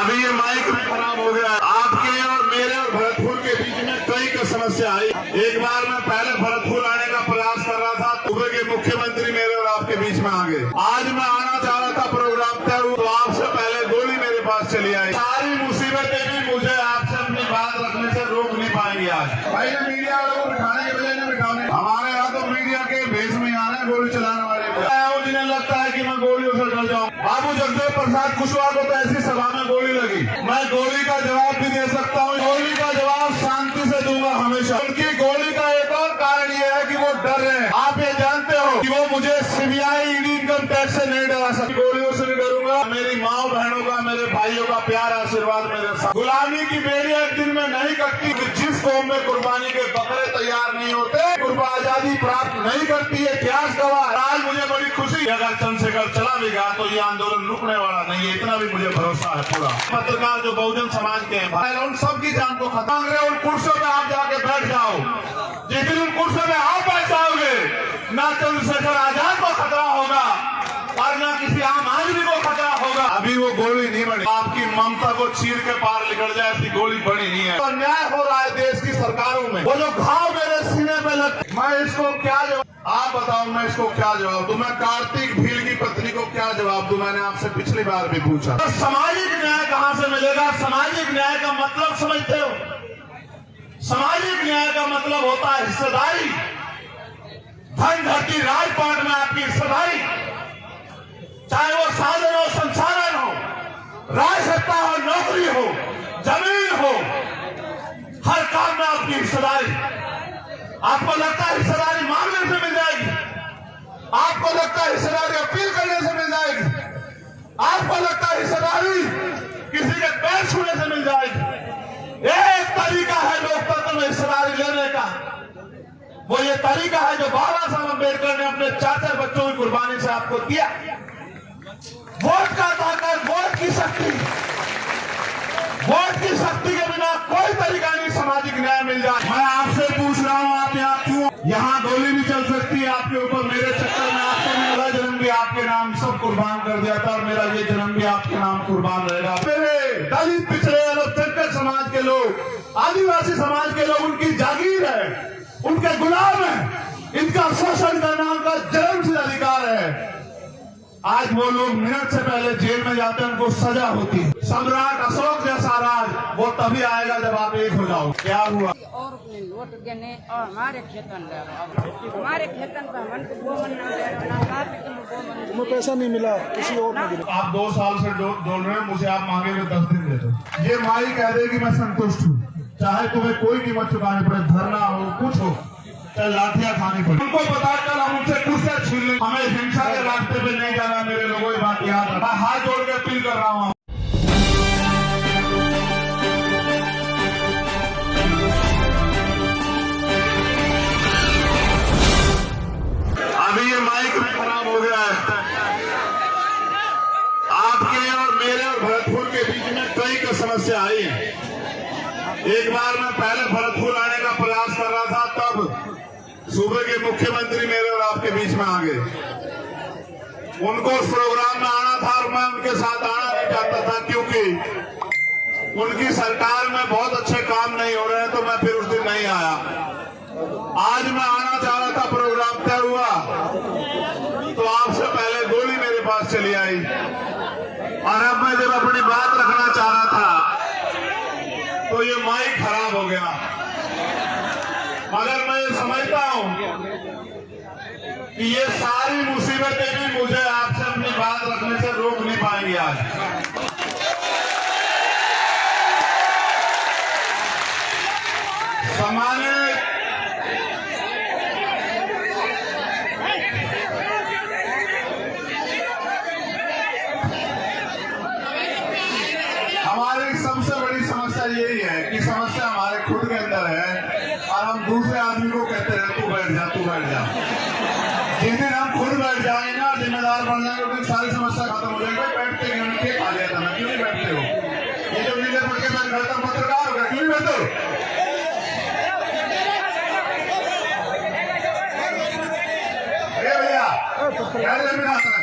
अभी ये माइक खराब हो गया है। आपके और मेरे और भरतपुर के बीच में कई का समस्या आई। एक बार मैं पहले भरतपुर आने का प्रयास कर रहा था, सूबे के मुख्यमंत्री मेरे और आपके बीच में आ गए। आज मैं आना चाह रहा था, प्रोग्राम तय हुआ तो आपसे पहले गोली मेरे पास चली आई। सारी मुसीबतें भी मुझे आपसे अपनी बात रखने से रोक नहीं पाएंगे। आज भाई ने मीडिया वालों को बिठाने के बजाय बिठाने, हमारे यहाँ तो मीडिया के भेष में आ रहे हैं गोली चलाने वाले। जिन्हें लगता है कि मैं गोलियों से डर जाऊँ। बाबू जगदेव प्रसाद कुशवाहा को तो ऐसी सभा में गोली लगी। मैं गोली का जवाब भी दे सकता हूँ। गोली का जवाब शांति से दूंगा हमेशा। उनकी गोली का एक और कारण ये है कि वो डर रहे हैं। आप ये जानते हो कि वो मुझे सीबीआई, ईडी, इनकम टैक्स से नहीं डरा सकती। गोलियों से नहीं डरूंगा। मेरी माँ बहनों का, मेरे भाइयों का प्यार आशीर्वाद मेरे साथ। गुलामी की बेड़ी एक दिन में नहीं कटती। जिस कौम में कुर्बानी के बकरे तैयार नहीं होते, आजादी प्राप्त नहीं करती है। इतिहास गवाह। आज मुझे बड़ी खुशी, अगर चंद्रशेखर चला भी गया तो ये आंदोलन रुकने वाला नहीं है, इतना भी मुझे भरोसा है पूरा। पत्रकार जो बहुजन समाज के हैं, उन सबकी जान को खत्म करे। उन कुर्सियों पे आप जाके बैठ जाओ। जिस दिन उन कुर्सियों पे आप बैठ जाओगे, ना चंद्रशेखर आजाद को खतरा होगा और ना किसी आम आदमी को खतरा होगा। अभी वो गोली नहीं बनी। आपकी ममता को चीर के पार निकल जाए ऐसी गोली बनी नहीं है। अन्याय हो रहा है देश की सरकारों में। वो जो घाव मेरे सीने पे लग, मैं इसको क्या जवाब, आप बताओ मैं इसको क्या जवाब दूं? मैं कार्तिक भील की पत्नी को क्या जवाब दूं? मैंने आपसे पिछली बार भी पूछा। तो सामाजिक न्याय कहां से मिलेगा? सामाजिक न्याय का मतलब समझते हो? सामाजिक न्याय का मतलब होता है हिस्सेदारी। धन धरती राजपाट में आपकी हिस्सेदारी, चाहे वो साधन हो, संसाधन हो, राज सत्ता हो, नौकरी हो, जमीन हो, हर काम में आपकी हिस्सेदारी। आपको लगता है हिस्सेदारी मांगने से मिल जाएगी? आपको लगता है हिस्सेदारी अपील करने से मिल जाएगी? आपको लगता है हिस्सेदारी किसी के पैर छूने से मिल जाएगी? एक तरीका है लोकतंत्र में हिस्सेदारी लेने का। वो ये तरीका है जो बाबा साहब अम्बेडकर ने अपने 4 बच्चों की कुर्बानी से आपको दिया। वोट का ताकत, वोट की शक्ति। वोट की शक्ति के बिना कोई तरीका नहीं सामाजिक न्याय मिल जाए। मैं आपसे पूछ रहा हूँ, आप यहाँ क्यों? यहाँ गोली भी चल सकती है आपके ऊपर। मेरे चक्कर में आपको मेरा जन्म भी आपके नाम सब कुर्बान कर दिया था और मेरा ये जन्म भी आपके नाम कुर्बान रहेगा। मेरे दलित, पिछड़े, अल्पसंख्यक समाज के लोग, आदिवासी समाज के लोग उनकी जागीर है, उनके गुलाम है। इनका शोषण करना उनका जन्मसिद्ध अधिकार है। आज वो लोग मिनट से पहले जेल में जाते हैं, उनको सजा होती है। सम्राट अशोक जैसा राज वो तभी आएगा जब आप एक हो जाओ। क्या हुआ? और वोट देने और हमारे खेतन पर मन को वो मन ना पैसा नहीं मिला, किसी और ने दिया। आप 2 साल से डोल रहे हैं, मुझे आप मांगे हुए 10 दिन दे दो। ये माई कह देगी मैं संतुष्ट हूँ, चाहे तुम्हें कोई कीमत चुकानी पड़े, धरना हो, कुछ हो, चाहे लाठियां खानी पड़े। उनको पता चल हम उनसे कुर्सियां छीन लें। हमें हिंसा के रास्ते पे नहीं जाना। मेरे लोगों, ये बात याद रखना। मैं हाथ जोड़ के अपील कर रहा हूँ। अभी ये माइक खराब हो गया है। आपके और मेरे और भरतपुर के बीच में कई का समस्या आई है। एक बार मैं पहले भरतपुर आने का प्रयास कर रहा था, तब सूबे के मुख्यमंत्री मेरे और आपके बीच में आ गए। उनको उस प्रोग्राम में आना था और मैं उनके साथ आना नहीं चाहता था, क्योंकि उनकी सरकार में बहुत अच्छे काम नहीं हो रहे हैं, तो मैं फिर उस दिन नहीं आया। आज मैं आना चाह रहा था, प्रोग्राम तय हुआ तो आपसे पहले गोली मेरे पास चली आई। और अब मैं जब अपनी बात रखना चाह रहा था तो ये माइक खराब हो गया। मगर मैं ये समझता हूं कि ये सारी मुसीबतें भी मुझे आपसे अपनी बात रखने से रोक नहीं पाएंगी। आज सामान्य हमारी सबसे बड़ी समस्या यही है कि समस्या हमारे खुद के अंदर है और हम दूसरे आदमी को कहते हैं तू बैठ जा, तू बैठ जा। जिस दिन हम खुद बैठ जाएंगे ना, जिम्मेदार बन जाएंगे, उस दिन सारी समस्या खत्म हो जाएगी। भाई बैठते हैं, क्या खा लिया था मैं, क्यों नहीं बैठते हो? ये जो नीले पढ़ के मैं बैठता हूँ, पत्रकार हो गया, क्यों नहीं बैठते हो? अरे भैया क्या जमीन आता है?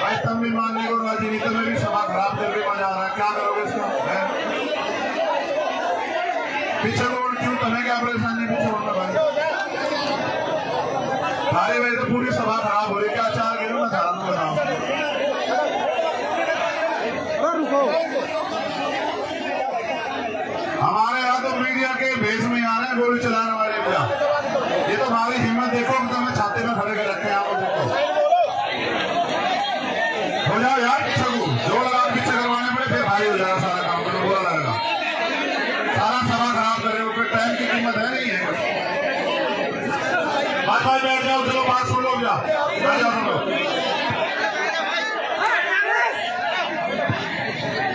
आज तमिल मानने को राजनीति में भी सभा खराब करके मजा आ रहा है, क्या करोगे इसका? पीछे को क्यों, तुम्हें क्या परेशानी पीछे बोलना भाई? अरे भाई तो पूरी सभा खराब हो रही, क्या चार गिरो मैं ध्यान बताऊं। हमारे यहाँ तो मीडिया के भेष में आ रहे हैं गोली चलाने वाले भैया। ये तो हमारी हिम्मत देखो, तो मैं छाते में खड़े कर रखे हैं आप देखो। हो जाओ यार पीछे को, जो लगा पीछे करवाने पड़े फिर भाई हो जाएगा सारा काम, तो बुरा लगेगा। सारा सभा खराब कर रहे हो, फिर टाइम की कीमत है नहीं है। बात बात बैठ जाओ, चलो बात सुन लो, जा बैठ जाओ तुम लोग,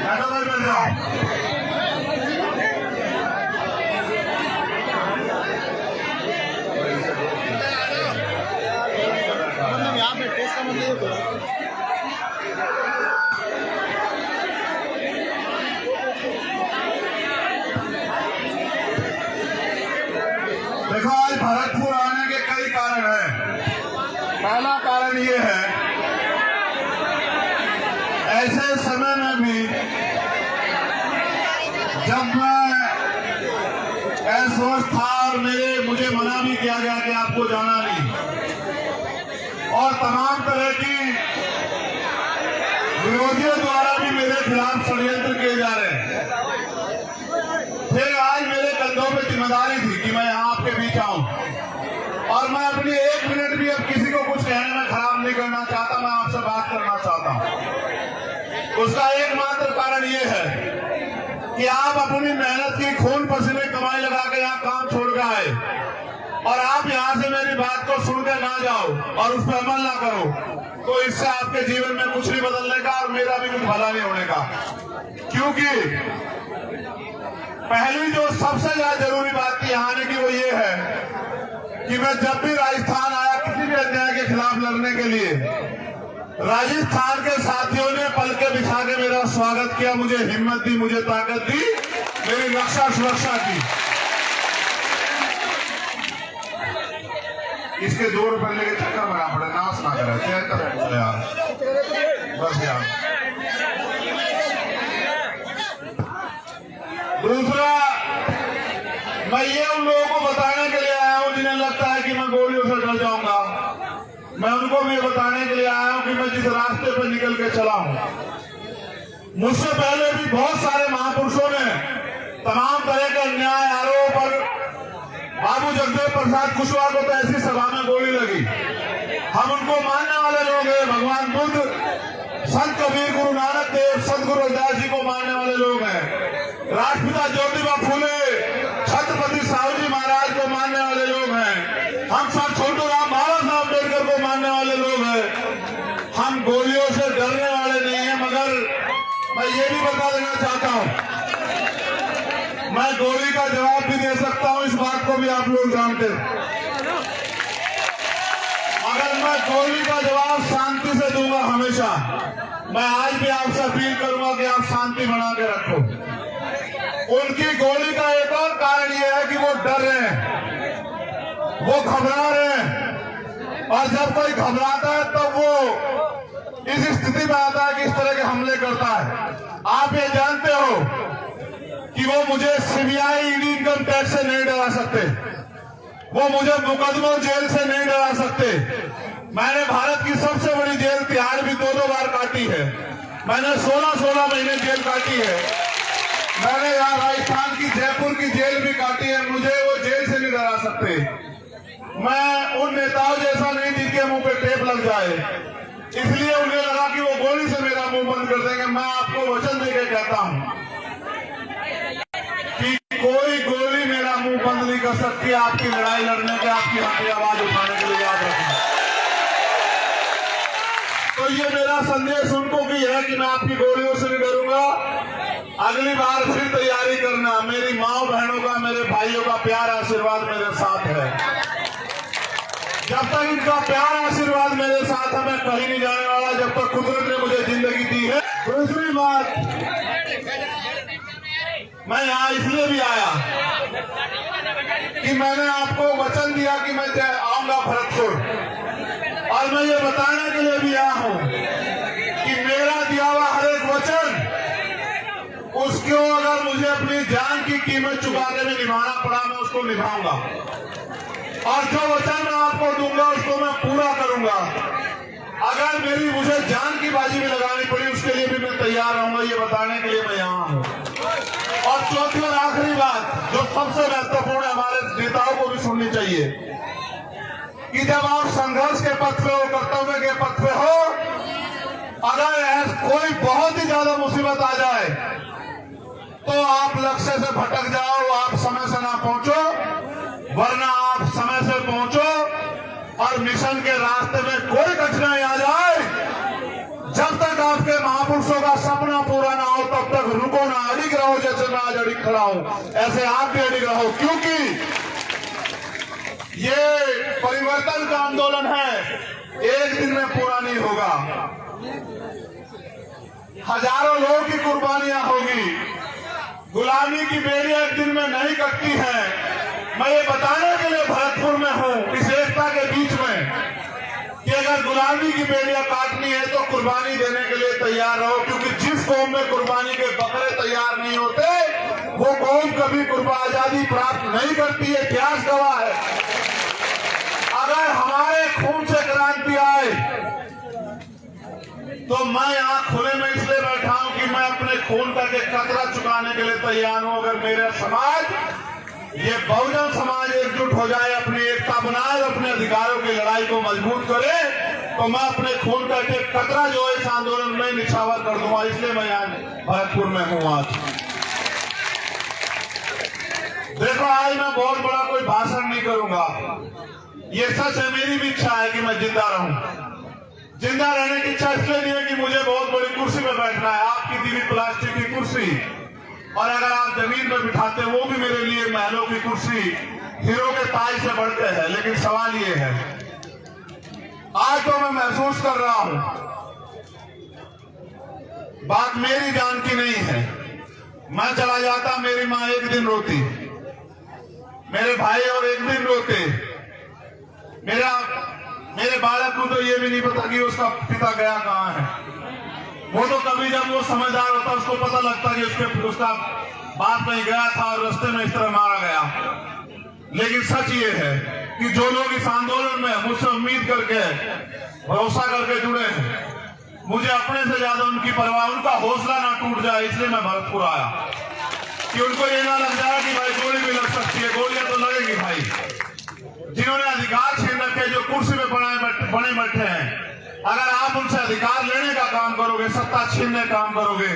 बैठो भाई बैठ जाओ। यहाँ पे टेस्ट का मतलब देखो आज भरतपुर आने के कई कारण हैं। पहला कारण ये है, ऐसे समय में भी जब मैं असवस्थ था और मुझे मना भी किया गया कि आपको जाना नहीं, और तमाम तरह की विरोधियों द्वारा भी मेरे खिलाफ षड्यंत्र किए जा रहे हैं, फिर आज मेरे कंधों पे जिम्मेदारी थी कि मैं यहाँ आपके बीच आऊं, और मैं अपनी एक मिनट भी अब किसी को कुछ कहने में खराब नहीं करना चाहता, मैं आपसे बात करना चाहता हूं। उसका एकमात्र कारण ये है कि आप अपनी मेहनत की खून पसीने कमाई लगा के यहाँ काम छोड़ के आए, और आप यहाँ से मेरी बात को सुनकर ना जाओ और उस पर अमल ना करो, तो इससे आपके जीवन में कुछ नहीं बदलने का और मेरा भी कुछ भला नहीं होने का। क्योंकि पहली जो सबसे ज्यादा जरूरी बात थी यहाँ आने की, वो ये है कि मैं जब भी राजस्थान आया किसी भी अन्याय के खिलाफ लड़ने के लिए, राजस्थान के साथियों ने पलके बिछा के मेरा स्वागत किया, मुझे हिम्मत दी, मुझे ताकत दी, मेरी रक्षा सुरक्षा की। इसके 2 रुपए लेके चक्कर बना पड़े, नाश ना करे, चेक कर यार, बस यार। दूसरा, मैं ये उन लोगों को बताने के लिए आया हूं जिन्हें लगता है कि मैं गोलियों से डर जाऊंगा, मैं उनको भी बताने के लिए आया हूं कि मैं जिस रास्ते पर निकल के चला हूं, मुझसे पहले भी बहुत सारे महापुरुषों ने तमाम तरह के अन्याय आरोप पर बाबू जगदेव प्रसाद कुशवाहा को तो ऐसी सभा में गोली लगी। हम उनको मानने वाले लोग हैं, भगवान बुद्ध, संत कबीर, गुरु नानक देव, सतगुरु रविदास जी को मानने वाले लोग हैं, राष्ट्रपिता ज्योतिबा फूले, छत्रपति साहू जी महाराज को मानने वाले लोग हैं, हम सब छोटू राम बाबा साहब अम्बेडकर को मानने वाले लोग हैं। हम गोलियों से डरने वाले नहीं हैं, मगर मैं ये भी बता देना चाहता हूं, मैं गोली का जवाब भी दे सकता हूं, इस बात को भी आप लोग जानते हैं, मगर मैं गोली का जवाब शांति से दूंगा हमेशा। मैं आज भी आपसे अपील करूंगा कि आप शांति बना के रखो। उनकी गोली का एक और कारण यह है कि वो डर रहे हैं, वो घबरा रहे हैं, और जब कोई घबराता है तब वो इस स्थिति में आता है कि इस तरह के हमले करता है। आप ये जानते हो कि वो मुझे सीबीआई, ईडी, इनकम टैक्स से नहीं डरा सकते, वो मुझे मुकदमों जेल से नहीं डरा सकते। मैंने भारत की सबसे बड़ी जेल तिहाड़ भी 2-2 बार काटी है, मैंने 16-16 महीने जेल काटी है, मैंने यहाँ राजस्थान की जयपुर की जेल भी काटी है, मुझे वो जेल से नहीं डरा सकते। मैं उन नेताओं जैसा नहीं जिनके मुंह पे टेप लग जाए, इसलिए उन्हें लगा कि वो गोली से मेरा मुंह बंद कर देंगे। मैं आपको वचन देकर कहता हूं कि कोई गोली मेरा मुंह बंद नहीं कर सकती आपकी लड़ाई लड़ने के, आपकी हमारी आवाज उठाने के लिए, याद रखना। तो ये मेरा संदेश उनको भी है कि मैं आपकी गोलियों से नहीं डरूंगा। अगली बार फिर तैयारी करना, मेरी माँ बहनों का, मेरे भाइयों का प्यार आशीर्वाद मेरे साथ है। जब तक इनका प्यार आशीर्वाद मेरे साथ है, मैं कहीं नहीं जाने वाला, जब तक कुदरत ने मुझे जिंदगी दी है। दूसरी बात, मैं यहाँ इसलिए भी आया कि मैंने आपको वचन दिया कि मैं आऊंगा भरतपुर, और मैं ये बताने के लिए भी आया हूं कि मेरा दिया हुआ हर एक वचन, उसको अगर मुझे अपनी जान की कीमत चुका के भी निभाना पड़ा, मैं उसको निभाऊंगा। और जो वचन मैं आपको दूंगा उसको मैं पूरा करूंगा। अगर मुझे जान की बाजी में लगानी पड़ी, उसके लिए भी मैं तैयार रहूंगा। ये बताने के लिए मैं यहाँ हूँ। और चौथी और आखिरी बात जो सबसे महत्वपूर्ण है, हमारे नेताओं को भी सुननी चाहिए कि जब आप संघर्ष के पथ पे हो, कर्तव्य के पथ पे हो, अगर कोई बहुत ही ज्यादा मुसीबत आ जाए तो आप लक्ष्य से भटक जाओ, आप समय से ना पहुंचो, वरना आप समय से पहुंचो और मिशन के रास्ते में कोई कठिनाई आ जाए, जब तक आपके महापुरुषों का सपना पूरा ना हो तब तक रुको ना, अड़िग रहो। जैसे मैं आज अड़िग खड़ा हूं, ऐसे आप भी अड़िग रहो, क्योंकि ये परिवर्तन का आंदोलन है, एक दिन में पूरा नहीं होगा। हजारों लोगों की कुर्बानियां होगी। गुलामी की बेड़ी एक दिन में नहीं कटती है। मैं ये बताने के लिए भरतपुर में हूँ, इस एकता के बीच में, कि अगर गुलामी की बेड़ियां काटनी है तो कुर्बानी देने के लिए तैयार रहो, क्योंकि जिस कौम में कुर्बानी के बकरे तैयार नहीं होते वो कौम कभी आजादी प्राप्त नहीं करती है। इतिहास गवाह है। अगर हमारे खून से क्रांति आए तो मैं यहाँ खुले में इसलिए बैठा हूँ कि मैं अपने खून का एक कतरा चुकाने के लिए तैयार हूँ। अगर मेरा समाज, ये बहुजन समाज एकजुट हो जाए, अपनी एकता बनाए, अपने अधिकारों की लड़ाई को मजबूत करे, तो मैं अपने खून का एक कतरा जो है इस आंदोलन में निछावर कर दूंगा। इसलिए मैं यहाँ भरतपुर में हूँ आज। देखो, आज मैं बहुत बड़ा कोई भाषण नहीं करूंगा। ये सच है, मेरी भी इच्छा है कि मैं जिंदा रहूं। जिंदा रहने की इच्छा इसलिए नहीं है कि मुझे बहुत बड़ी कुर्सी में बैठना है, आपकी दी हुई प्लास्टिक की कुर्सी, और अगर आप जमीन पर बिठाते वो भी मेरे लिए महलों की कुर्सी, हीरो के ताज से बढ़ के है। लेकिन सवाल ये है, आज तो मैं महसूस कर रहा हूं, बात मेरी जान की नहीं है। मैं चला जाता, मेरी माँ एक दिन रोती, मेरे भाई और एक दिन रोते, मेरे बालक को तो ये भी नहीं पता कि उसका पिता गया कहाँ है। वो तो कभी जब वो समझदार होता उसको पता लगता कि उसका बाप नहीं गया था और रास्ते में इस तरह मारा गया। लेकिन सच ये है कि जो लोग इस आंदोलन में मुझसे उम्मीद करके, भरोसा करके जुड़े हैं, मुझे अपने से ज्यादा उनकी परवाह, उनका हौसला ना टूट जाए, इसलिए मैं भरतपुर आया कि उनको ये ना लग जाए कि भाई गोली भी लग सकती है। गोलियां तो लगेगी भाई। जिन्होंने अधिकार छीन रखे, जो कुर्सी में बने बैठे हैं, अगर आप उनसे अधिकार लेने का काम करोगे, सत्ता छीनने का काम करोगे,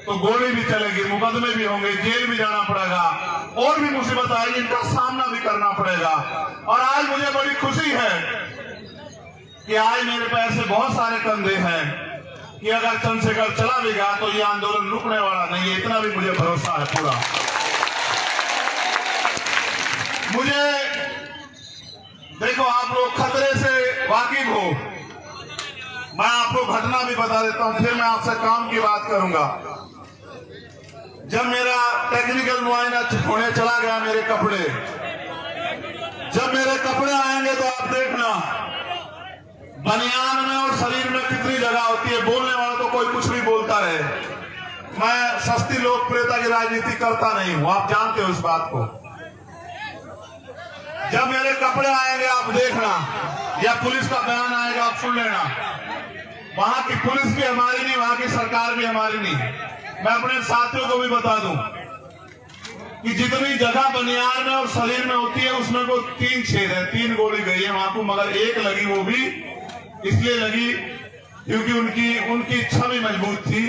तो गोली भी चलेगी, मुकदमे भी होंगे, जेल भी जाना पड़ेगा, और भी मुसीबत आएगी, इनका सामना भी करना पड़ेगा। और आज मुझे बड़ी खुशी है कि आज मेरे पे ऐसे बहुत सारे कंधे हैं कि अगर चंद्रशेखर चला भी गया तो ये आंदोलन रुकने वाला नहीं है। इतना भी मुझे भरोसा है पूरा। मुझे देखो, आप लोग खतरे से वाकिफ हो, मैं आपको घटना भी बता देता हूं, फिर मैं आपसे काम की बात करूंगा। जब मेरा टेक्निकल मुआयना होने चला गया, मेरे कपड़े, जब मेरे कपड़े आएंगे तो आप देखना बनियान में और शरीर में कितनी जगह होती है। बोलने वाला तो कोई कुछ भी बोलता रहे, मैं सस्ती लोकप्रियता की राजनीति करता नहीं हूं, आप जानते हो इस बात को। जब मेरे कपड़े आएंगे आप देखना, या पुलिस का बयान आएगा आप सुन लेना, वहां की पुलिस भी हमारी नहीं, वहां की सरकार भी हमारी नहीं। मैं अपने साथियों को भी बता दूं कि जितनी जगह बनियान में और शरीर में होती है उसमें को 3 छेद है, 3 गोली गई है वहां को, मगर एक लगी, वो भी इसलिए लगी क्योंकि उनकी इच्छा भी मजबूत थी,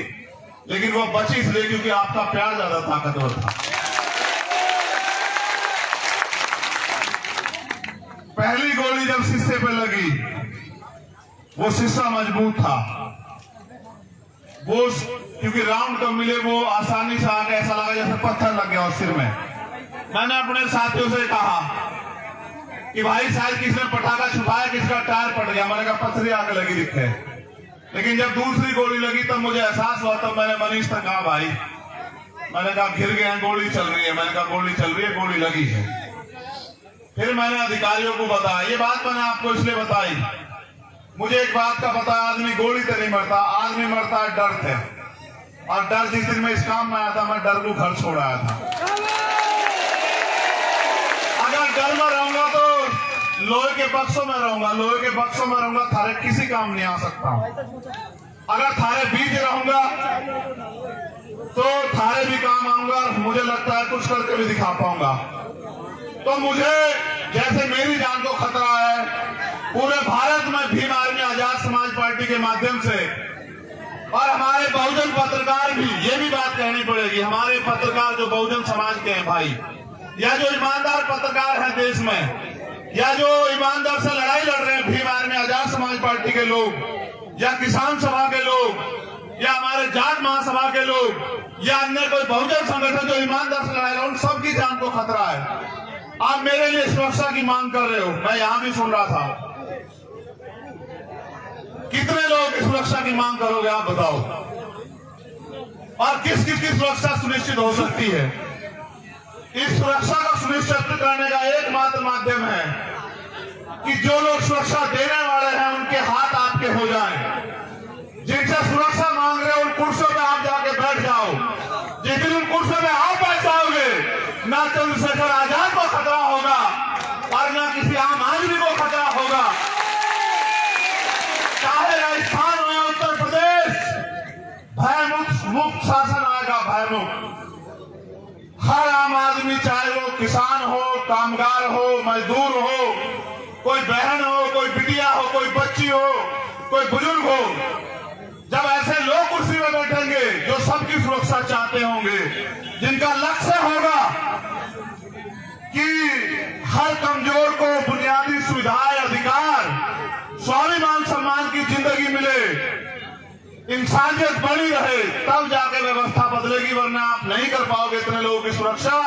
लेकिन वो बची इसलिए क्योंकि आपका प्यार ज्यादा ताकतवर था। पहली गोली जब शीशे पे लगी, वो शीशा मजबूत था, वो क्योंकि राउंड कब मिले वो आसानी से आके ऐसा लगा जैसे पत्थर लग गया सिर में। मैंने अपने साथियों से कहा कि भाई शायद किसने पटाखा छुपाया, किसका टायर पड़ गया। मैंने कहा पत्थरी आके लगी दिखे। लेकिन जब दूसरी गोली लगी तब मुझे एहसास हुआ, तब मैंने मनीष से कहा भाई, मैंने कहा घिर गए हैं, गोली चल रही है। मैंने कहा गोली चल रही है, गोली लगी है। फिर मैंने अधिकारियों को बताया, ये बात मैंने आपको इसलिए बताई, मुझे एक बात का पता है, आदमी गोली से नहीं मरता, आदमी मरता है डर से। और डर जिस दिन मैं इस काम में आया था, मैं डर को घर छोड़ आया था। अगर डर में रहूंगा तो लोहे के बक्सों में रहूंगा, लोहे के बक्सों में रहूंगा, थारे किसी काम नहीं आ सकता हूं। अगर थारे बीच रहूंगा तो थारे भी काम आऊंगा, मुझे लगता है कुछ करके भी दिखा पाऊंगा। तो मुझे जैसे मेरी जान को खतरा है, पूरे भारत में भीम आर्मी आजाद समाज पार्टी के माध्यम से और हमारे बहुजन पत्रकार भी, ये भी बात कहनी पड़ेगी, हमारे पत्रकार जो बहुजन समाज के हैं भाई, या जो ईमानदार पत्रकार हैं देश में, या जो ईमानदार से लड़ाई लड़ रहे हैं भीम आर्मी आजाद समाज पार्टी के लोग, या किसान सभा के लोग, या हमारे जाट महासभा के लोग, या अन्य कोई बहुजन संगठन जो ईमानदार से लड़ाई लड़, उन सबकी जान को खतरा है। आप मेरे लिए सुरक्षा की मांग कर रहे हो, मैं यहां भी सुन रहा था। कितने लोग इस सुरक्षा की मांग करोगे आप बताओ? और किस किस की सुरक्षा सुनिश्चित हो सकती है? इस सुरक्षा को सुनिश्चित करने का एकमात्र माध्यम है कि जो लोग सुरक्षा देने वाले हैं उनके हाथ आपके हो जाएं। जिनसे सुरक्षा मांग रहे हो उन कुर्सियों पे आप जाके बैठ जाओ। जिस दिन उन कुर्सियों पे आप बैठ जाओगे, ना चंद्रशेखर आजाद को खतरा होगा और ना किसी आम आदमी को खतरा होगा। चाहे राजस्थान हो या उत्तर प्रदेश, भयमुक्त शासन आएगा, भयमुक्त। हर आम आदमी, चाहे वो किसान हो, कामगार हो, मजदूर हो, कोई बहन हो, कोई बिटिया हो, कोई बच्ची हो, कोई बुजुर्ग हो, जब ऐसे लोग कुर्सी में बैठेंगे जो सबकी सुरक्षा चाहते होंगे, जिनका लक्ष्य होगा कि हर कमजोर को बुनियादी सुविधाएं, अधिकार, स्वाभिमान सम्मान की जिंदगी मिले, इंसानियत बनी रहे, तब जाके व्यवस्था बदलेगी। वरना आप नहीं कर पाओगे इतने लोगों की सुरक्षा।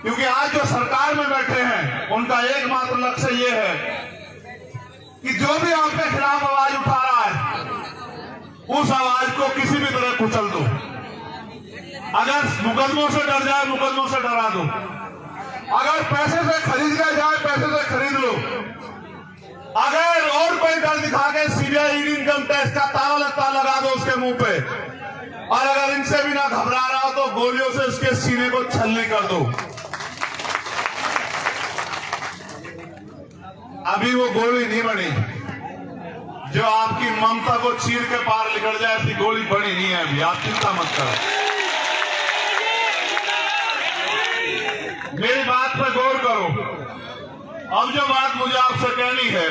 क्योंकि आज जो सरकार में बैठे हैं उनका एकमात्र लक्ष्य ये है कि जो भी आपके खिलाफ आवाज उठा रहा है उस आवाज को किसी भी तरह कुचल दो। अगर मुकदमों से डर जाए, मुकदमों से डरा दो। अगर पैसे से खरीद के जाए, पैसे से खरीद लो। अगर और कोई डर दिखा के सीबीआई, इनकम टैक्स का ताला लगता लगा दो उसके मुंह पे। और अगर इनसे भी ना घबरा रहा हो तो गोलियों से उसके सीने को छलनी कर दो। अभी वो गोली नहीं बनी जो आपकी ममता को चीर के पार निकल जाए, ऐसी गोली बनी नहीं है अभी, आप चिंता मत करो। मेरी बात पर गौर करो। अब जो बात मुझे आपसे कहनी है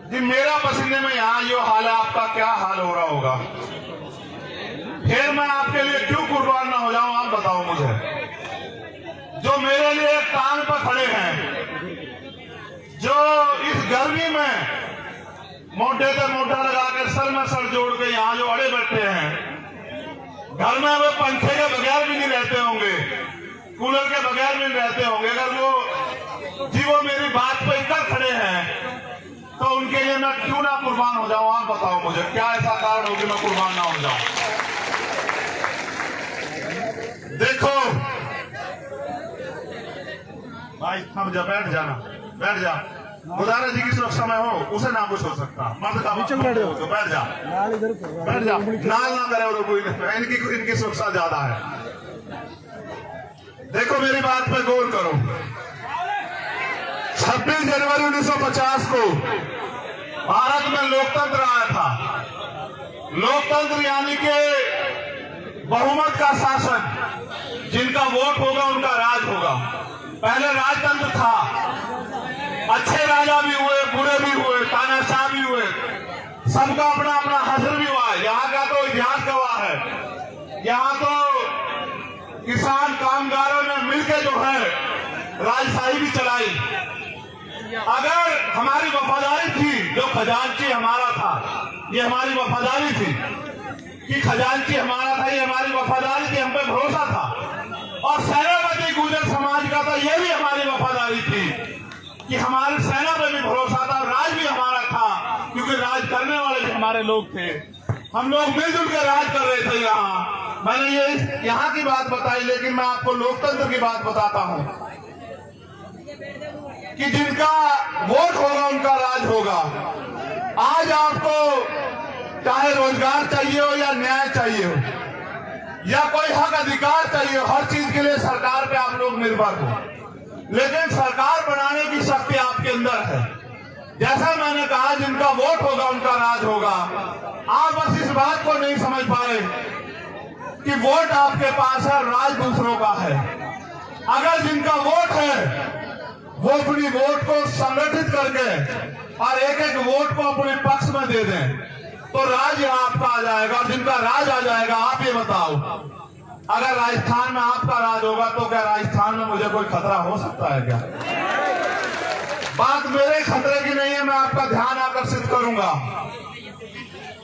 कि मेरा पसीने में यहां जो हाल है, आपका क्या हाल हो रहा होगा। फिर मैं आपके लिए क्यों कुर्बान ना हो जाऊं, आप बताओ मुझे। जो मेरे लिए कान पर खड़े हैं, जो इस गर्मी में मोटे से मोटा लगा के सर में सर जोड़ के यहाँ जो अड़े बैठे हैं, घर में वे पंखे के बगैर भी नहीं रहते होंगे, कूलर के बगैर भी नहीं रहते होंगे। अगर वो मेरी बात पे इतना खड़े हैं तो उनके लिए मैं क्यों ना कुर्बान हो जाऊं, आप बताओ मुझे। क्या ऐसा कारण हो कि मैं कुर्बान ना हो जाऊं? देखो भाई, थम जा, बैठ जाना, बैठ जा। गुजारा जी की सुरक्षा में हो, उसे ना कुछ हो सकता। मर्द का तो बैठ जा, बैठ जा, नाल ना करे और कोई इनकी सुरक्षा ज्यादा है। देखो मेरी बात पे गौर करो। 26 जनवरी 1950 को भारत में लोकतंत्र आया था। लोकतंत्र यानी कि बहुमत का शासन, जिनका वोट होगा उनका राज होगा। पहले राजतंत्र था, अच्छे राजा भी हुए, बुरे भी हुए, तानाशाह भी हुए, सबका अपना अपना हश्र भी हुआ। यहाँ का तो इतिहास गवाह है। यहाँ तो किसान कामगारों ने मिलकर जो है राजशाही भी चलाई। अगर हमारी वफादारी थी, जो खजांची हमारा था, ये हमारी वफादारी थी कि खजांची हमारा था, ये हमारी वफादारी थी, हम पे भरोसा था। और सेनापति गुर्जर समाज का था, ये भी हमारी वफादारी थी कि हमारी सेना पे भी भरोसा था। राज भी हमारा था क्योंकि राज करने वाले भी हमारे लोग थे। हम लोग मिलजुल कर राज कर रहे थे। मैंने ये यहाँ की बात बताई, लेकिन मैं आपको लोकतंत्र की बात बताता हूँ कि जिनका वोट होगा उनका राज होगा। आज आपको चाहे रोजगार चाहिए हो या न्याय चाहिए हो या कोई हक अधिकार चाहिए हो, हर चीज के लिए सरकार पे आप लोग निर्भर हो, लेकिन सरकार बनाने की शक्ति आपके अंदर है। जैसा मैंने कहा, जिनका वोट होगा उनका राज होगा। आप बस इस बात को नहीं समझ पा रहे कि वोट आपके पास है, राज दूसरों का है। अगर जिनका वोट है वो अपनी वोट को संगठित करके और एक एक वोट को अपने पक्ष में दे दें तो राज आपका आ जाएगा। और जिनका राज आ जाएगा, आप ये बताओ, अगर राजस्थान में आपका राज होगा तो क्या राजस्थान में मुझे कोई खतरा हो सकता है क्या? बात मेरे खतरे की नहीं है, मैं आपका ध्यान आकर्षित करूंगा।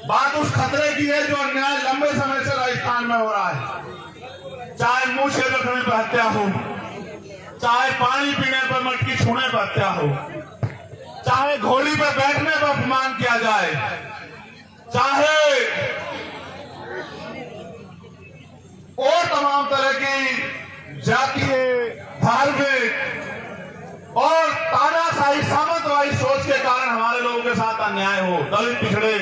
बात उस खतरे की है जो अन्याय लंबे समय से राजस्थान में हो रहा है। चाहे मुंह से रखने पर हत्या हो, चाहे पानी पीने पर मटकी छूने पर हत्या हो, चाहे घोड़ी पर बैठने पर अपमान किया जाए, चाहे और तमाम तरह की जातीय, धार्मिक और तानाशाही सामंतवादी सोच के कारण हमारे लोगों के साथ अन्याय हो, दलित पिछड़े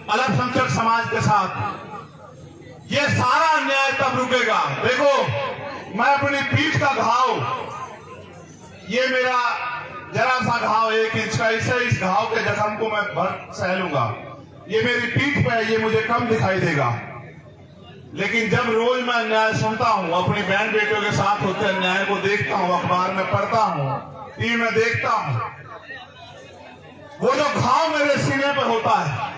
अल्पसंख्यक समाज के साथ, ये सारा अन्याय तब रुकेगा। देखो, मैं अपनी पीठ का घाव, ये मेरा जरा सा घाव 1 इंच का, इससे इस घाव के जख्म को मैं भर सह लूंगा। ये मेरी पीठ पे है, ये मुझे कम दिखाई देगा, लेकिन जब रोज मैं अन्याय सुनता हूँ, अपनी बहन बेटियों के साथ होते अन्याय को देखता हूँ, अखबार में पढ़ता हूँ, टीवी में देखता हूँ, वो जो घाव मेरे सीने पे होता है,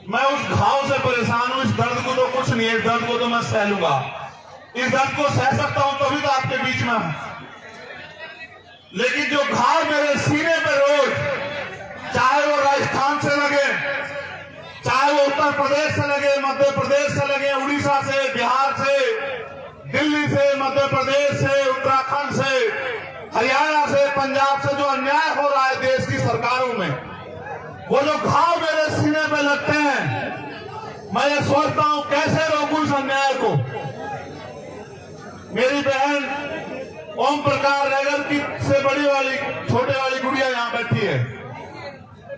मैं उस घाव से परेशान हूं। इस दर्द को तो कुछ नहीं है, इस दर्द को तो मैं सह लूंगा। इस दर्द को सह सकता हूं तभी तो आपके बीच में हूं, लेकिन जो घाव मेरे सीने पे रोज, चाहे वो राजस्थान से लगे, चाहे वो उत्तर प्रदेश से लगे, मध्य प्रदेश से लगे, उड़ीसा से, बिहार से, दिल्ली से, मध्य प्रदेश से, उत्तराखंड से, हरियाणा से, पंजाब से जो अन्याय हो रहा है देश की सरकारों में, वो जो घाव मेरे सीने पे लगते हैं, मैं ये सोचता हूं कैसे रोकूं इस अन्याय को। मेरी बहन ओम प्रकाश रैगर की से बड़ी वाली छोटे वाली गुड़िया यहाँ बैठी है।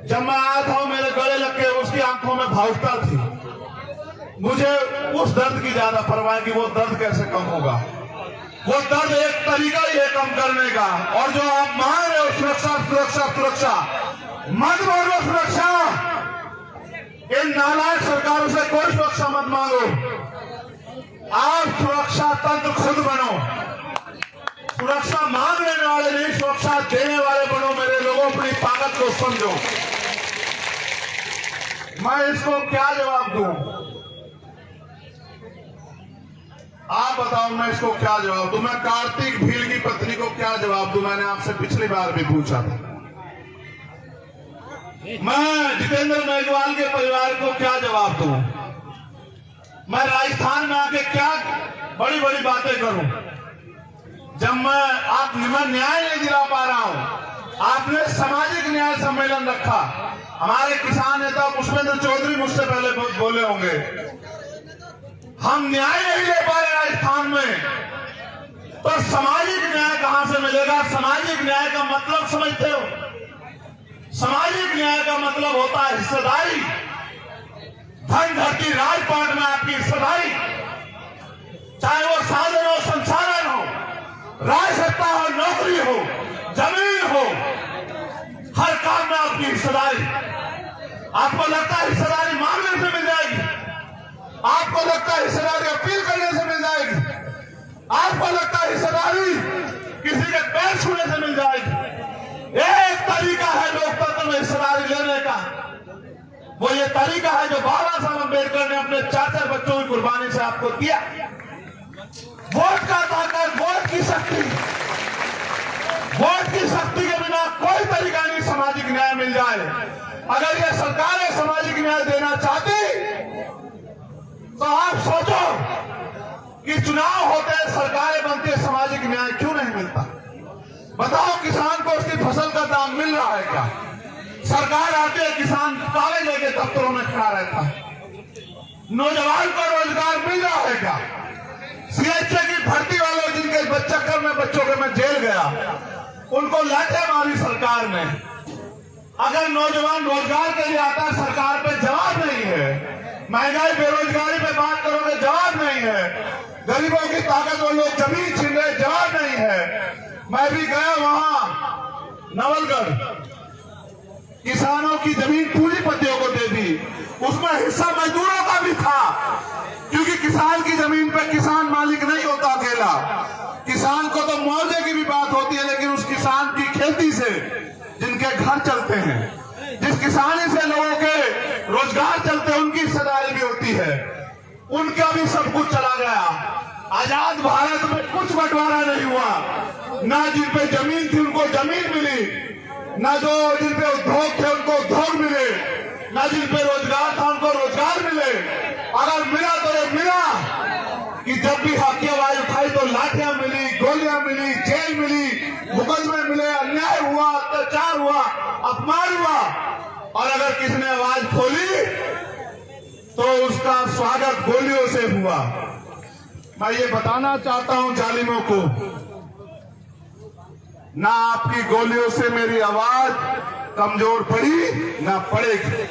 जब मैं आया था मेरे गले लग के उसकी आंखों में भावुकता थी। मुझे उस दर्द की ज्यादा परवाह कि वो दर्द कैसे कम होगा। वो दर्द एक तरीका ही है कम करने का। और जो आप मान रहे हो सुरक्षा सुरक्षा सुरक्षा, मत मांगो सुरक्षा। इन नालायक सरकारों से कोई सुरक्षा मत मांगो। आप सुरक्षा तंत्र खुद बनो। सुरक्षा मांगने वाले नहीं, सुरक्षा देने वाले बनो। मेरे लोगों, अपनी ताकत को समझो। मैं इसको क्या जवाब दूं? आप बताओ, मैं इसको क्या जवाब दूं? मैं कार्तिक भील की पत्नी को क्या जवाब दूं? मैंने आपसे पिछली बार भी पूछा था। मैं जितेंद्र मेघवाल के परिवार को क्या जवाब दूं? मैं राजस्थान में आके क्या बड़ी बड़ी बातें करूं जब मैं न्याय नहीं दिला पा रहा हूं। आपने सामाजिक न्याय सम्मेलन रखा। हमारे किसान नेता पुष्पेंद्र चौधरी मुझसे पहले बोले होंगे, हम न्याय नहीं ले पा रहे राजस्थान में, तो सामाजिक न्याय कहां से मिलेगा? सामाजिक न्याय का मतलब समझते हो? सामाजिक न्याय का मतलब होता है हिस्सेदारी। धन धरती राजपाट में आपकी हिस्सेदारी, चाहे वो साधन हो, संसाधन हो, राज सत्ता हो, नौकरी हो, जमीन हो, हर काम में आपकी हिस्सेदारी। आपको लगता है हिस्सेदारी मांगने से मिल जाएगी? आपको लगता है हिस्सेदारी अपील करने से मिल जाएगी? आपको लगता है हिस्सेदारी किसी के पैर छूने से मिल जाएगी? एक तरीका है लोकतंत्र में हिस्सेदारी लेने का। वो ये तरीका है जो बाबा साहब अम्बेडकर ने अपने 4 बच्चों की कुर्बानी से आपको दिया। वोट का ताकत, वोट की शक्ति। वोट की शक्ति के बिना कोई तरीका नहीं सामाजिक न्याय मिल जाए। अगर ये सरकारें सामाजिक न्याय देना चाहती तो आप सोचो कि चुनाव होते हैं, सरकारें बनती है, सामाजिक न्याय क्यों नहीं मिलता? बताओ, किसान को उसकी फसल का दाम मिल रहा है क्या? सरकार आती है, किसान कागज लेके दफ्तरों में खड़ा रहता है। नौजवान को रोजगार मिल रहा है क्या? सीएचए की भर्ती वालों जिनके चक्कर में बच्चों के मैं जेल गया, उनको लाठे मारी सरकार ने। अगर नौजवान रोजगार के लिए आता है, सरकार पे जवाब नहीं है। महंगाई बेरोजगारी पे बात करोगे, जवाब नहीं है। गरीबों की ताकत वो लोग जमीन छीन रहे, जवाब नहीं है। मैं भी गया वहां नवलगढ़, किसानों की जमीन पूंजीपतियों को दे दी, उसमें हिस्सा मजदूरों का भी था, क्योंकि किसान की जमीन पे किसान मालिक नहीं होता अकेला। किसान को तो मुआवजे की भी बात होती है, लेकिन उस किसान की खेती से जिनके घर चलते हैं, जिस किसानी से लोगों के रोजगार चलते हैं, उनकी हिस्सेदारी भी होती है। उनका भी सब कुछ चला गया। आजाद भारत में कुछ बंटवारा नहीं हुआ। ना जिन पे जमीन थी उनको जमीन मिली, ना जो जिन पे उद्योग थे उनको उद्योग मिले, ना जिन पे रोजगार था उनको रोजगार मिले। अगर मिला तो ये मिला कि जब भी हक की आवाज उठाई तो लाठियां मिली, गोलियां मिली, जेल मिली, मुकदमे मिले, अन्याय हुआ, अत्याचार हुआ, अपमान हुआ। और अगर किसी ने आवाज खोली तो उसका स्वागत गोलियों से हुआ। मैं ये बताना चाहता हूं जालिमों को, ना आपकी गोलियों से मेरी आवाज कमजोर पड़ी, ना पड़ेगी।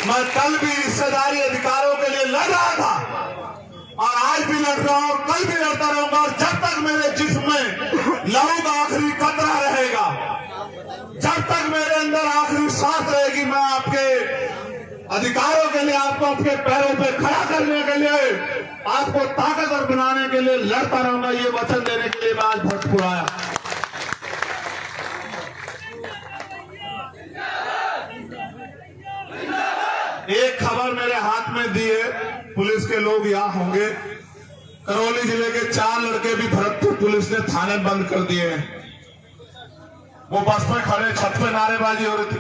मैं कल भी हिस्सेदारी अधिकारों के लिए लड़ रहा था और आज भी लड़ रहा हूं, कल भी लड़ता रहूंगा। और जब तक मेरे जिस्म में लहू का आखिरी कतरा रहेगा, जब तक मेरे अंदर आखिरी सांस रहेगी, मैं आपके अधिकारों के लिए, आपको अपने पैरों पे खड़ा करने के लिए, आपको ताकतवर बनाने के लिए लड़ता रहूंगा। ये वचन देने के लिए मैं आज भरतपुर आया। एक खबर मेरे हाथ में दी है, पुलिस के लोग यहाँ होंगे। करौली जिले के 4 लड़के भी भरतपुर पुलिस ने थाने बंद कर दिए हैं। वो बस में खड़े छत पे नारेबाजी हो रही थी,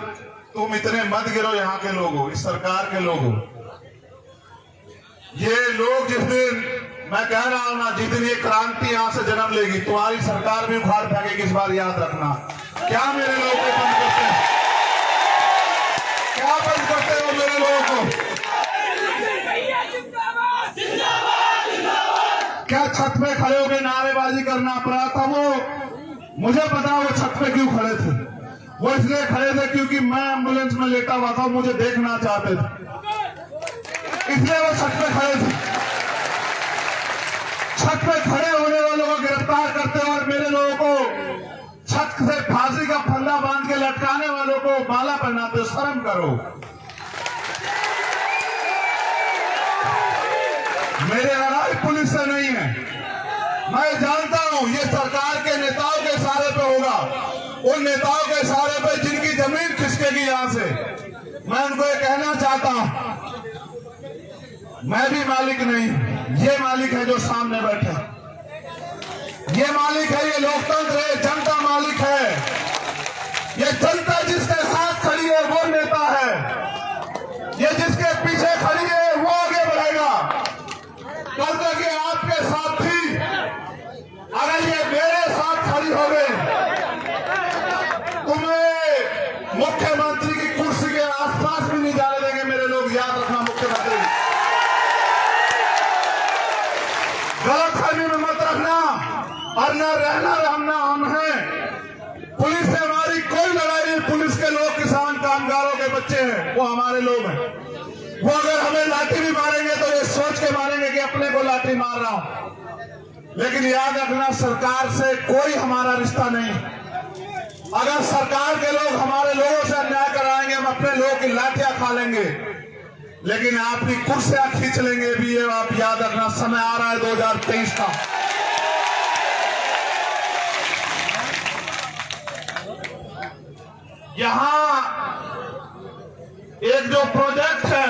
तुम इतने मत गिरो, यहाँ के लोग हो, इस सरकार के लोग हो। ये लोग जिस दिन, मैं कह रहा हूं ना, जिस दिन ये क्रांति यहाँ से जन्म लेगी, तुम्हारी सरकार भी उखाड़ फेंकेगी। इस बार याद रखना। क्या मेरे लोगों को बंद करते हैं? क्या बंद करते हो मेरे लोगों को? क्या छत पे खड़े होकर नारेबाजी करना अपराध था? वो मुझे पता, वो छत पे क्यों खड़े थे। वो इसलिए खड़े थे क्योंकि मैं एम्बुलेंस में लेटा हुआ था, मुझे देखना चाहते थे, इसलिए वो छत पे खड़े थे। छत पे खड़े होने वालों को गिरफ्तार करते और मेरे लोगों को छत से फांसी का फंदा बांध के लटकाने वालों को माला पहनाते, शर्म करो। मेरे लड़ाई पुलिस से नहीं है। मैं जानता हूं ये सरकार के नेताओं के सहारे पे होगा, उन नेताओं के सहारे पे जिनकी जमीन खिसकेगी यहां से। मैं उनको ये कहना चाहता हूं, मैं भी मालिक नहीं, ये मालिक है जो सामने बैठे। ये मालिक है, ये लोकतंत्र है, जनता मालिक है। ये जनता जिसके साथ खड़ी है वो नेता है, ये जिसके पीछे खड़ी है वो आगे बढ़ेगा। कल तक ये आपके साथ थी, अगर ये मेरे साथ खड़ी हो गई, तुम्हें मुख्यमंत्री की कुर्सी के आसपास भी नहीं जाने देंगे मेरे लोग। याद रखना, मुख्यमंत्री गलतफहमी में मत रखना। और न रहना हम हैं। पुलिस से हमारी कोई लड़ाई नहीं। पुलिस के लोग किसान कामगारों के बच्चे हैं, वो हमारे लोग हैं। वो अगर हमें लाठी भी मारेंगे तो ये सोच के मारेंगे कि अपने को लाठी मार रहा हूं। लेकिन याद रखना, सरकार से कोई हमारा रिश्ता नहीं। अगर सरकार के लोग हमारे लोगों से अन्याय कराएंगे, हम अपने लोगों की लाठियां खा लेंगे, लेकिन आपकी कुर्सियां खींच लेंगे भी। ये आप याद रखना। समय आ रहा है 2023 का। यहां एक जो प्रोजेक्ट है,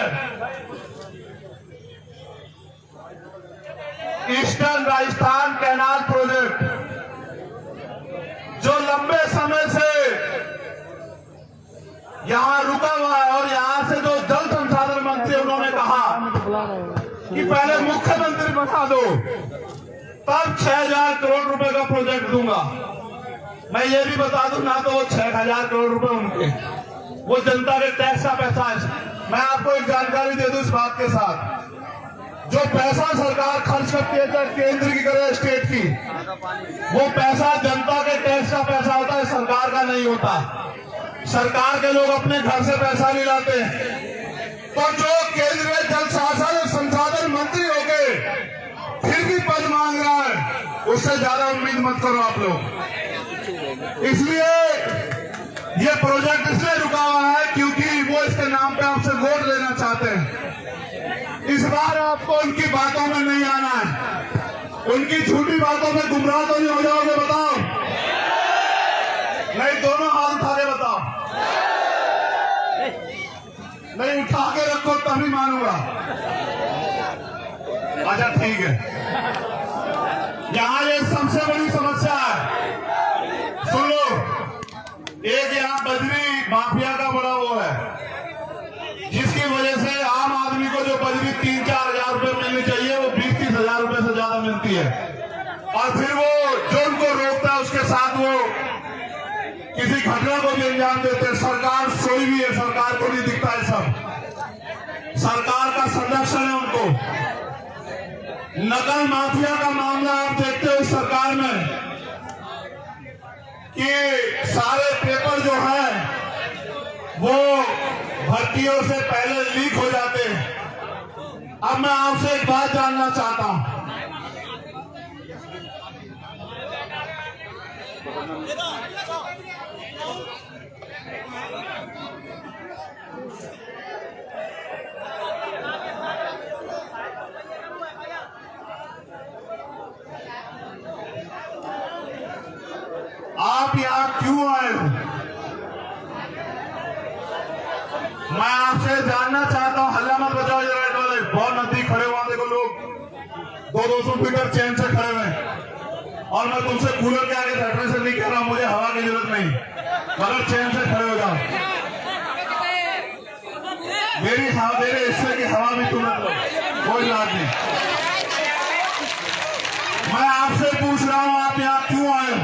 ईस्टर्न राजस्थान कैनाल प्रोजेक्ट, जो लंबे समय से यहां रुका हुआ है, और यहां से जो जल संसाधन मंत्री उन्होंने कहा कि पहले मुख्यमंत्री बना दो, तब 6,000 करोड़ रुपए का प्रोजेक्ट दूंगा। मैं ये भी बता दूं, ना तो वो 6,000 करोड़ रुपए उनके, वो जनता के टैक्स का पैसा है। मैं आपको एक जानकारी दे दूं इस बात के साथ, जो पैसा सरकार खर्च करती है केंद्र की करे स्टेट की, वो पैसा जनता के टैक्स का पैसा होता है, सरकार का नहीं होता। सरकार के लोग अपने घर से पैसा नहीं लाते हैं। तो जो केंद्रीय जल संसाधन मंत्री होके फिर भी पद मांग रहा है, उससे ज्यादा उम्मीद मत करो आप लोग। इसलिए ये प्रोजेक्ट इसलिए रुका हुआ है क्योंकि वो इसके नाम पे आपसे वोट लेना चाहते हैं। इस बार आपको उनकी बातों में नहीं आना है। उनकी झूठी बातों में गुमराह तो नहीं हो जाओगे? बताओ। नहीं, दोनों हाथ उठा के बताओ। नहीं, उठा के रखो तभी मानूंगा। अच्छा ठीक है। यहाँ ये सबसे बड़ी समस्या है, सुन लो। एक यहाँ बजरी माफिया का बड़ा वो है, जिसकी वजह से आम आदमी को जो बजरी 3-4 हजार रुपए मिलनी चाहिए वो 20-30 हजार रुपए से ज्यादा मिलती है। और फिर वो जो उनको रोकता है उसके साथ वो किसी घटना को भी अंजाम देते हैं। सरकार सोई भी है, सरकार को नहीं दिखता है सब। सरकार का संरक्षण है उनको। नकल माफिया का मामला आप देखते हो इस सरकार में कि सारे पेपर जो है वो भर्तियों से पहले लीक हो जाते हैं। अब मैं आपसे एक बात जानना चाहता हूं। आप यहां क्यों आए हो? मैं आपसे जानना चाहता हूं। हल्ला मत बजाओ ये राइट वाले, बहुत नजदीक खड़े हुआ देखो लोग 200 मीटर चैन से खड़े हुए। और मैं तुमसे कूलर के आगे बैठने से नहीं कह रहा, मुझे हवा की जरूरत नहीं, मगर चैन से खड़े हो जाओ। मेरे हिस्से की हवा भी तुम लो, कोई बात नहीं। मैं आपसे पूछ रहा हूं आप यहां क्यों आए हो?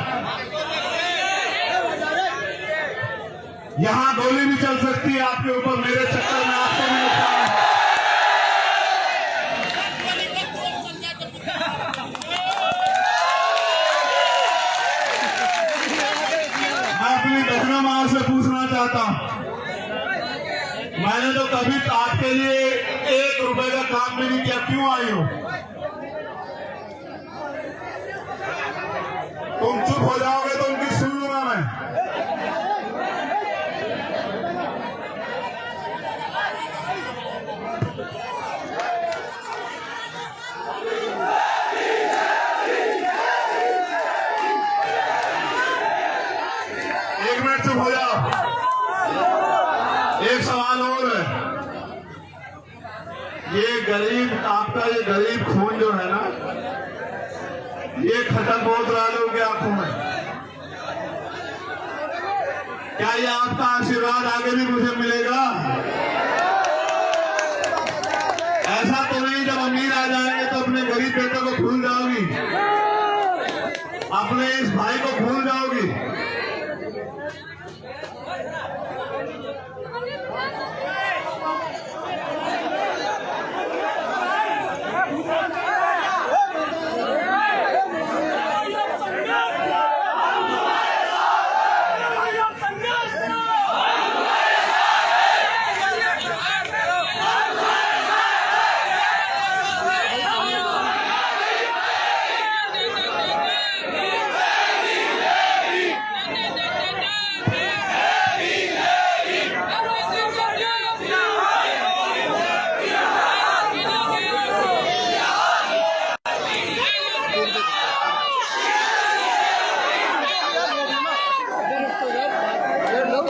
यहां गोली भी चल सकती है आपके ऊपर, मेरे चक्कर में आपको भी नुकसान है। मैं अपनी बहनों मां से पूछना चाहता हूं, मैंने तो कभी आपके लिए 1 रुपए का काम भी नहीं किया, क्यों आई हो? तुम चुप हो जाओगे तो उनकी सुन लूंगा मैं। एक मिनट चुप हो जाओ। एक सवाल और है। ये गरीब, आपका ये गरीब खून जो है ना, ये खटक बहुत रहा लोगों की आंखों में। क्या ये आपका आशीर्वाद आगे भी मुझे मिलेगा? ऐसा तो नहीं जब अमीर आ जाएंगे तो अपने गरीब बेटे को भूल जाओगी, अपने इस भाई को भूल जाओगी।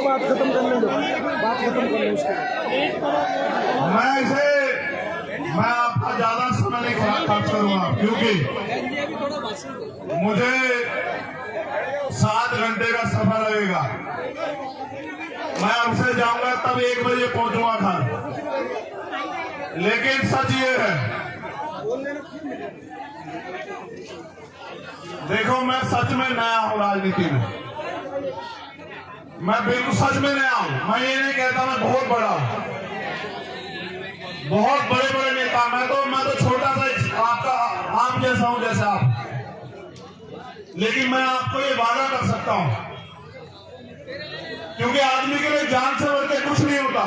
बात खत्म करने दो, बात खत्म कर लो उसके। मैं आपका ज्यादा समय नहीं खर्च करूंगा क्योंकि मुझे 7 घंटे का सफर लगेगा। मैं अब से जाऊंगा तब 1 बजे पहुंचूंगा घर। लेकिन सच ये है, देखो मैं सच में नया हूं राजनीति में, मैं बिल्कुल सच में नया हूं। मैं ये नहीं कहता मैं बहुत बड़ा हूं, बहुत बड़े बड़े नेता, मैं तो छोटा लेकिन मैं आपको ये वादा कर सकता हूं, क्योंकि आदमी के लिए जान से बढ़ के कुछ नहीं होता।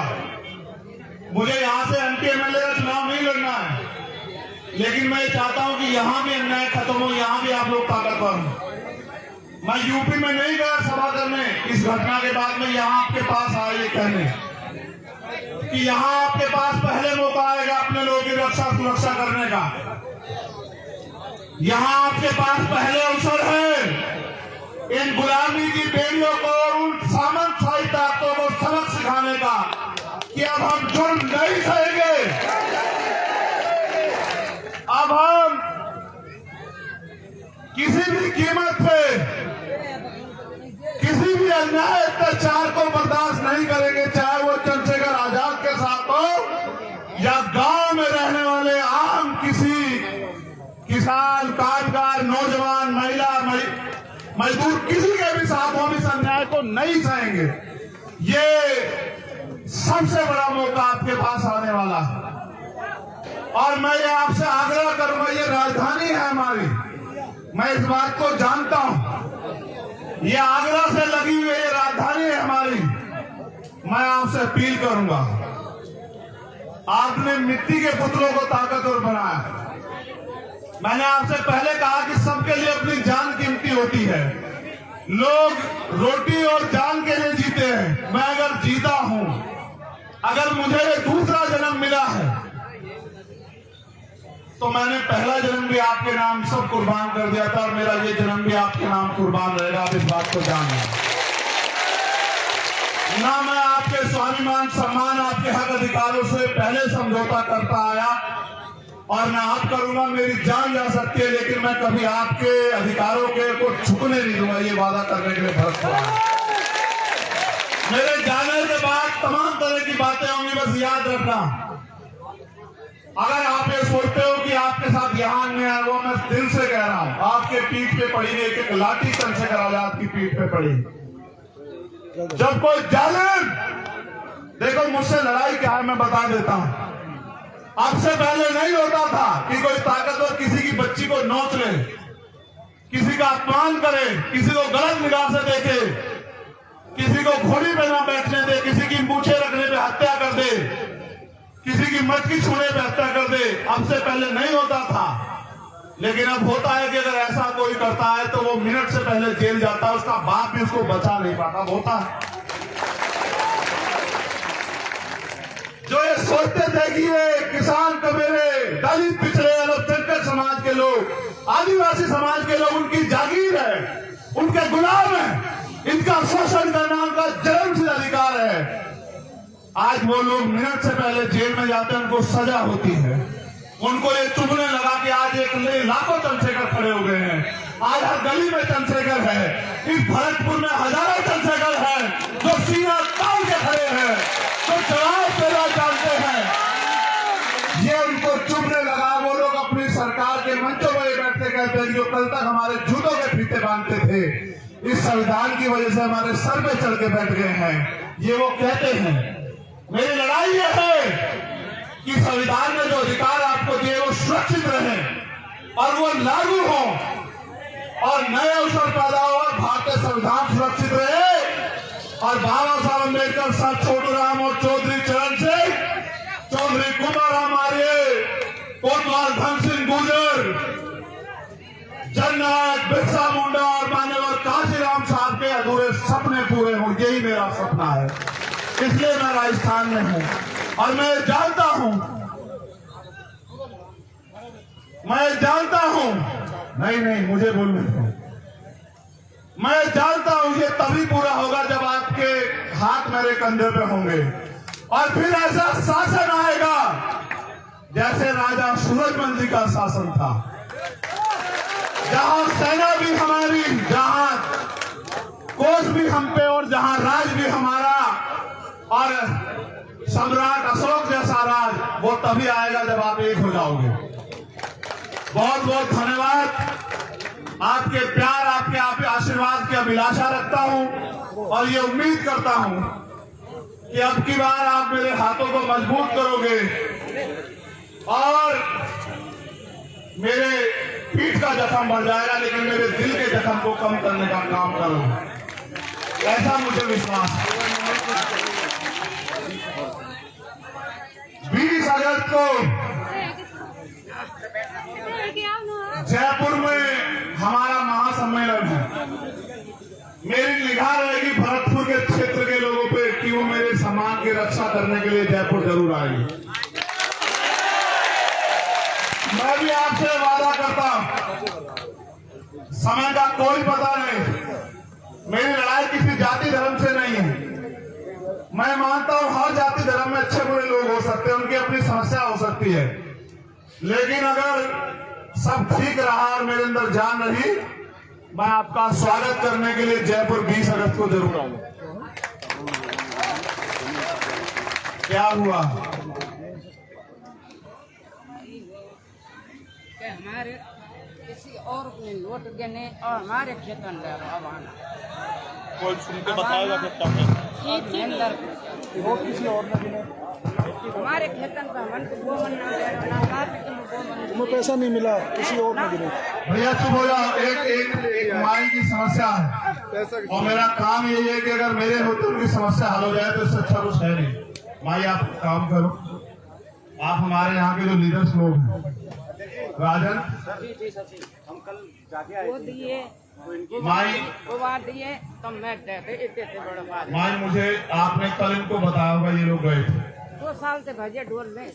मुझे यहां से एमपी एमएलए का चुनाव नहीं लड़ना है, लेकिन मैं चाहता हूं कि यहां भी अन्याय खत्म हो, यहां भी आप लोग ताकतवर हो। मैं यूपी में नहीं गया सभा करने, इस घटना के बाद में यहां आपके पास आया ये कहने कि यहां आपके पास पहले मौका आएगा अपने लोगों की रक्षा सुरक्षा करने का। यहां आपके पास पहले अवसर है इन गुलामी की बेड़ियों को और उन सामंतशाही ताकतों को सबक सिखाने का कि अब हम जुर्म नहीं सहेंगे, अब हम किसी भी कीमत पे किसी भी अन्याय अत्याचार को बर्दाश्त नहीं करेंगे, चाहे वो चंद्रशेखर आजाद के साथ हो या गांव में रहने वाले आम किसी किसान, कामगार, नौजवान, महिला, मजदूर किसी के भी साथ हम इस अन्याय को नहीं सहेंगे। ये सबसे बड़ा मौका आपके पास आने वाला है और मैं ये आपसे आग्रह करूंगा, ये राजधानी है हमारी, मैं इस बात को जानता हूं, ये आगरा से लगी हुई ये राजधानी है हमारी। मैं आपसे अपील करूंगा, आपने मिट्टी के पुतलों को ताकतवर बनाया। मैंने आपसे पहले कहा कि सबके लिए अपनी जान कीमती होती है, लोग रोटी और जान के लिए जीते हैं। मैं अगर जीता हूं, अगर मुझे दूसरा जन्म मिला है तो मैंने पहला जन्म भी आपके नाम सब कुर्बान कर दिया था और मेरा ये जन्म भी आपके नाम कुर्बान रहेगा। आप इस बात को जान लें। ना मैं आपके स्वाभिमान सम्मान आपके हक अधिकारों से पहले समझौता करता आया और ना आप करूंगा, मेरी जान जा सकती है, लेकिन मैं कभी आपके अधिकारों के को झुकने नहीं दूंगा, ये वादा करने के लिए भरत पड़ा है। मेरे जाने के बाद तमाम तरह की बातें होंगी, बस याद रखना, अगर आप ये सोचते हो कि आपके साथ यहाँ अन्याय है, वो मैं दिल से कह रहा हूं, आपके पीठ पे पड़ी एक एक लाठी चंद्रशेखर आजाद की पीठ पे पड़ी। जब कोई जालिम, देखो मुझसे लड़ाई क्या है मैं बता देता हूं, आपसे पहले नहीं होता था कि कोई ताकतवर किसी की बच्ची को नोच ले, किसी का अपमान करे, किसी को गलत निगाह से देखे, किसी को घोड़ी पे ना बैठने दे, किसी की मूछें रखने पे हत्या कर दे, किसी की मटकी छूने पे हत्या कर दे। अब से पहले नहीं होता था, लेकिन अब होता है कि अगर ऐसा कोई करता है तो वो मिनट से पहले जेल जाता है, उसका बाप भी उसको बचा नहीं पाता। होता है जो ये सोचते थे कि ये किसान कमेरे, दलित, पिछड़े, अल्पसंख्यक समाज के लोग, आदिवासी समाज के लोग उनकी जागीर है, उनके गुलाम है, इनका शोषण करना उनका जन्मसिद्ध अधिकार है। आज वो लोग मिनट से पहले जेल में जाते हैं, उनको सजा होती है। उनको ये चुभने लगा कि आज एक लाखों चंद्रशेखर खड़े हो गए हैं, आज हर गली में चंद्रशेखर है, इस भरतपुर में हजारों चंद्रशेखर हैं जो सीना तान के खड़े हैं, जो जवाब देना जानते हैं। ये उनको चुभने लगा। वो लोग अपनी सरकार के मंचों में बैठते कहते हैं जो कल तक हमारे जूतों के फीते बांधते थे, इस संविधान की वजह से हमारे सर पे चढ़ के बैठ गए हैं। ये वो कहते हैं। मेरी लड़ाई यह है कि संविधान ने जो अधिकार आपको दिए वो सुरक्षित रहे और वो लागू हो और नए अवसर पैदा हो और भारतीय संविधान सुरक्षित रहे और बाबा साहब अम्बेडकर, सर छोटूराम और चौधरी चरण सिंह, चौधरी कुमाराम आर्य, कोतवाल धन सिंह गुर्जर, जननायक बिरसा मुंडा और मान्यवर काशीराम साहब के अधूरे सपने पूरे हों। यही मेरा सपना है, इसलिए मैं राजस्थान में हूं और मैं जानता हूं, नहीं मुझे बोलने दो, मैं जानता हूं ये तभी पूरा होगा जब आपके हाथ मेरे कंधे पे होंगे और फिर ऐसा शासन आएगा जैसे राजा सूरजमल जी का शासन था, जहां सेना भी हमारी, जहां कोष भी हम पे और जहां राज भी हमारा और सम्राट अशोक जैसा राज, वो तभी आएगा जब आप एक हो जाओगे। बहुत बहुत धन्यवाद। आपके प्यार, आपके आशीर्वाद की अभिलाषा रखता हूं और ये उम्मीद करता हूं कि अब की बार आप मेरे हाथों को मजबूत करोगे और मेरे पीठ का जख्म बढ़ जाएगा, लेकिन मेरे दिल के जख्म को कम करने का काम करूंगा, ऐसा मुझे विश्वास है। 20 अगस्त को जयपुर में हमारा महासम्मेलन है। मेरी निगाह रहेगी भरतपुर के क्षेत्र के लोगों पे कि वो मेरे सम्मान की रक्षा करने के लिए जयपुर जरूर आएंगे। मैं भी आपसे वादा करता हूं, समय का कोई पता नहीं, मेरी लड़ाई किसी जाति धर्म से नहीं है। मैं मानता हूं हर जाति धर्म में अच्छे बुरे लोग हो सकते हैं, उनकी अपनी समस्या हो सकती है, लेकिन अगर सब ठीक रहा और मेरे अंदर जान रही, मैं आपका स्वागत करने के लिए जयपुर 20 अगस्त को जरूर आऊंगा। क्या हुआ कि हमारे किसी और को वोट देने और हमारे खेतन ले अब आना कोई सुन के बताएगा फिर वोट किसी और ने देना, हमारे खेतन पर मन को वो मन ना तुम्हें पैसा नहीं मिला, किसी और ने देना। भैया चुप हो जाओ। एक माई की समस्या है और मेरा काम यही है कि अगर मेरे होते उनकी समस्या हल हो जाए तो इससे अच्छा कुछ है नहीं। माई आप काम करो, आप हमारे यहाँ के जो लीडर्स लोग हैं, राजन हम कल जाके वो दिए माई वो बात दिए तो मैं देते बड़ा बात। माई मुझे आपने कल इनको बताया होगा, ये लोग गए थे 2 साल से भजे ढोल में।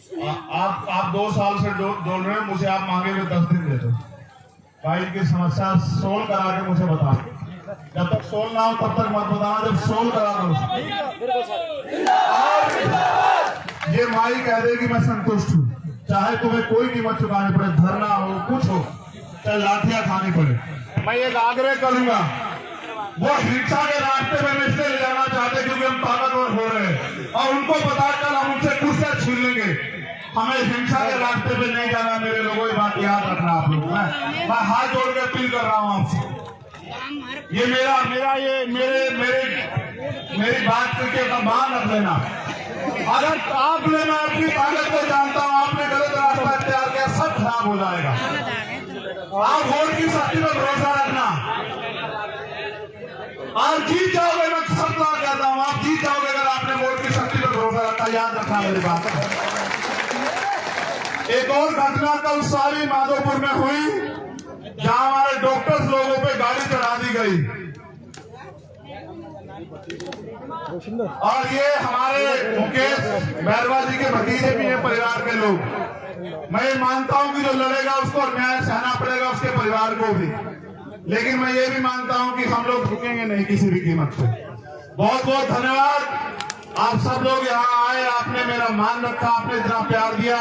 आप 2 साल से डोल रहे हैं, मुझे आप मांगे हुए 10 दिन दे दो। भाई की समस्या सोल्व करा के मुझे बता, जब तक सोल्व ना हो तब तक मत बताना, जब सोल्व करा दो। ये माई कह दे कि मैं संतुष्ट हूँ, चाहे तुम्हें कोई कीमत चुकानी पड़े, धरना हो कुछ हो, चाहे लाठियां खानी पड़े। मैं एक आग्रह करूंगा, वो हिंसा के रास्ते में इसलिए ले जाना चाहते क्योंकि हम ताकतवर हो रहे हैं और उनको पता कल हम उनसे कुर्सियां छीन लेंगे। हमें हिंसा के रास्ते पे नहीं जाना मेरे लोगों, ये बात याद रखना आप लोग। मैं हाथ जोड़ के अपील कर रहा हूँ आपसे, ये मेरी बात करके मान रख लेना। अगर आपने, मैं अपनी ताकत को जानता हूँ, आपने गलत रास्ता इख्तियार किया, सब खराब हो जाएगा। आप वोट की शक्ति पर भरोसा रखना, आप जीत जाओगे। मैं सब बार कहता हूँ, आप जीत जाओगे अगर आपने वोट की शक्ति पर भरोसा रखा। याद रखना मेरी बात। एक और घटना कल सारी माधोपुर में हुई, जहां हमारे डॉक्टर्स लोगों पे गाड़ी चढ़ा दी गई और ये हमारे मुकेश बैरवा जी के भतीजे भी हैं, परिवार के लोग। मैं मानता हूं कि जो लड़ेगा उसको न्याय सहना पड़ेगा, उसके परिवार को भी, लेकिन मैं ये भी मानता हूं कि हम लोग झुकेंगे नहीं किसी भी कीमत पे। बहुत बहुत धन्यवाद, आप सब लोग यहाँ आए, आपने मेरा मान रखा, आपने इतना प्यार दिया।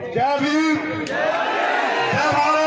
जय भीम, जय भारत।